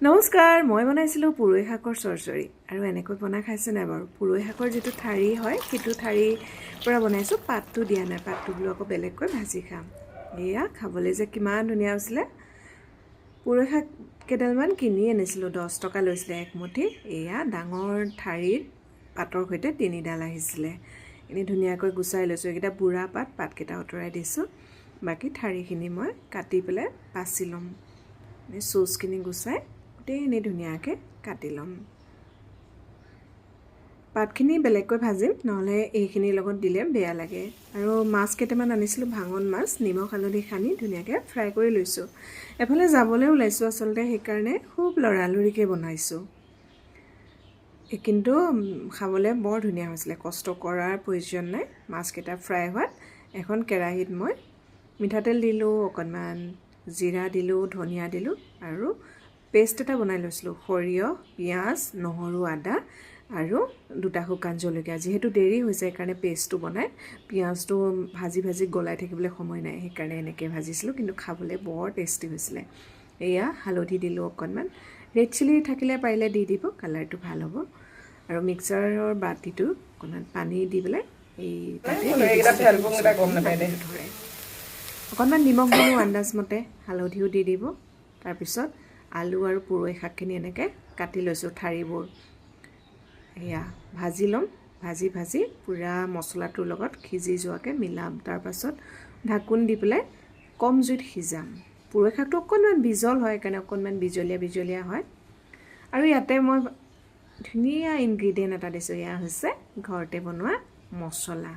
নমস্কাৰ, মই বনাইছিলোঁ পুৰৈ শাকৰ চৰচৰি আৰু এনেকৈ বনাই খাইছে নাই বাৰু? পুৰৈ শাকৰ যিটো ঠাৰি হয় সেইটো ঠাৰিৰ পৰা বনাইছোঁ, পাতটো দিয়া নাই। পাতটো বোলো আকৌ বেলেগকৈ ভাজি খাম। এয়া খাবলৈ যে কিমান ধুনীয়া হৈছিলে। পুৰৈ শাক কেইডালমান কিনি আনিছিলোঁ, 10 টকা লৈছিলে একমুঠি। এয়া ডাঙৰ ঠাৰিৰ পাতৰ সৈতে 3ডাল আহিছিলে। এনেই ধুনীয়াকৈ গুচাই লৈছোঁ। এইকেইটা বুঢ়া পাত, পাতকেইটা আঁতৰাই দিছোঁ। বাকী ঠাৰিখিনি মই কাটি পেলাই বাছি ল'ম। চুচখিনি গুচাই এনেই ধুনীয়াকৈ কাটি ল'ম। পাতখিনি বেলেগকৈ ভাজিম, নহ'লে এইখিনিৰ লগত দিলে বেয়া লাগে। আৰু মাছ কেইটামান আনিছিলোঁ, ভাঙন মাছ, নিমখ হালধি সানি ধুনীয়াকৈ ফ্ৰাই কৰি লৈছোঁ। এফালে যাবলৈ ওলাইছোঁ আচলতে, সেইকাৰণে খুব লৰালৰিকৈ বনাইছোঁ। কিন্তু খাবলৈ বৰ ধুনীয়া হৈছিলে, কষ্ট কৰাৰ প্ৰয়োজন নাই। মাছকেইটা ফ্ৰাই হোৱাত এখন কেৰাহীত মই মিঠাতেল দিলোঁ, অকণমান জিৰা দিলোঁ, ধনিয়া দিলোঁ আৰু পেষ্ট এটা বনাই লৈছিলোঁ। সৰিয়হ, পিঁয়াজ, নহৰু, আদা আৰু 2টা শুকান জলকীয়া। যিহেতু দেৰি হৈছে সেইকাৰণে পেষ্টটো বনাই পিঁয়াজটো ভাজি ভাজি গলাই থাকিবলৈ সময় নাই, সেইকাৰণে এনেকৈ ভাজিছিলোঁ। কিন্তু খাবলৈ বৰ টেষ্টি হৈছিলে। এয়া হালধি দিলোঁ অকণমান, ৰেড চিলি থাকিলে পাৰিলে দি দিব, কালাৰটো ভাল হ'ব। আৰু মিক্সাৰৰ বাতিটো অকণমান পানী দি পেলাই এই তাতে ধৰে। অকণমান নিমখ দিলোঁ আন্দাজমতে, হালধিও দি দিব। তাৰপিছত আলু আৰু পুৰৈ শাকখিনি এনেকৈ কাটি লৈছোঁ ঠাৰিবোৰ। এয়া ভাজি ল'ম, ভাজি ভাজি পূৰা মছলাটোৰ লগত সিজি যোৱাকৈ মিলাম। তাৰপাছত ঢাকোন দি পেলাই কম জুইত সিজাম। পুৰৈ শাকটো অকণমান বিজল হয়, সেইকাৰণে অকণমান বিজলীয়া বিজলীয়া হয়। আৰু ইয়াতে মই ধুনীয়া ইনগ্ৰিডিয়েণ্ট এটা দিছোঁ, এয়া হৈছে ঘৰতে বনোৱা মছলা।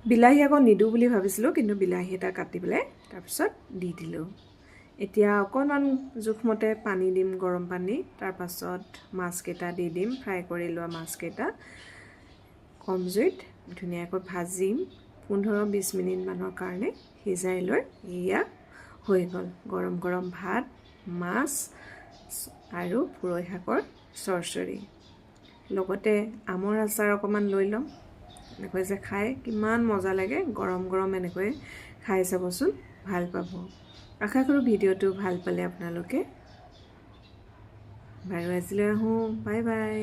বিলাহী আকৌ নিদিওঁ বুলি ভাবিছিলোঁ, কিন্তু বিলাহী এটা কাটি পেলাই তাৰপিছত দি দিলোঁ। এতিয়া অকণমান জোখমতে পানী দিম, গৰম পানী। তাৰপাছত মাছকেইটা দি দিম, ফ্ৰাই কৰি লোৱা মাছকেইটা। কম জুইত ধুনীয়াকৈ ভাজিম, 15-20 মিনিটমানৰ কাৰণে সিজাই লৈ এয়া হৈ গ'ল গৰম গৰম ভাত, মাছ আৰু পুৰৈ শাকৰ চৰচৰি। লগতে আমৰ আচাৰ অকণমান লৈ ল'ম। এনেকৈ যে খাই কিমান মজা লাগে, গৰম গৰম এনেকৈ খাই চাবচোন, ভাল পাব। আশা কৰোঁ ভিডিঅ'টো ভাল পালে আপোনালোকে। বাৰু আজিলৈ আহোঁ, বাই বাই।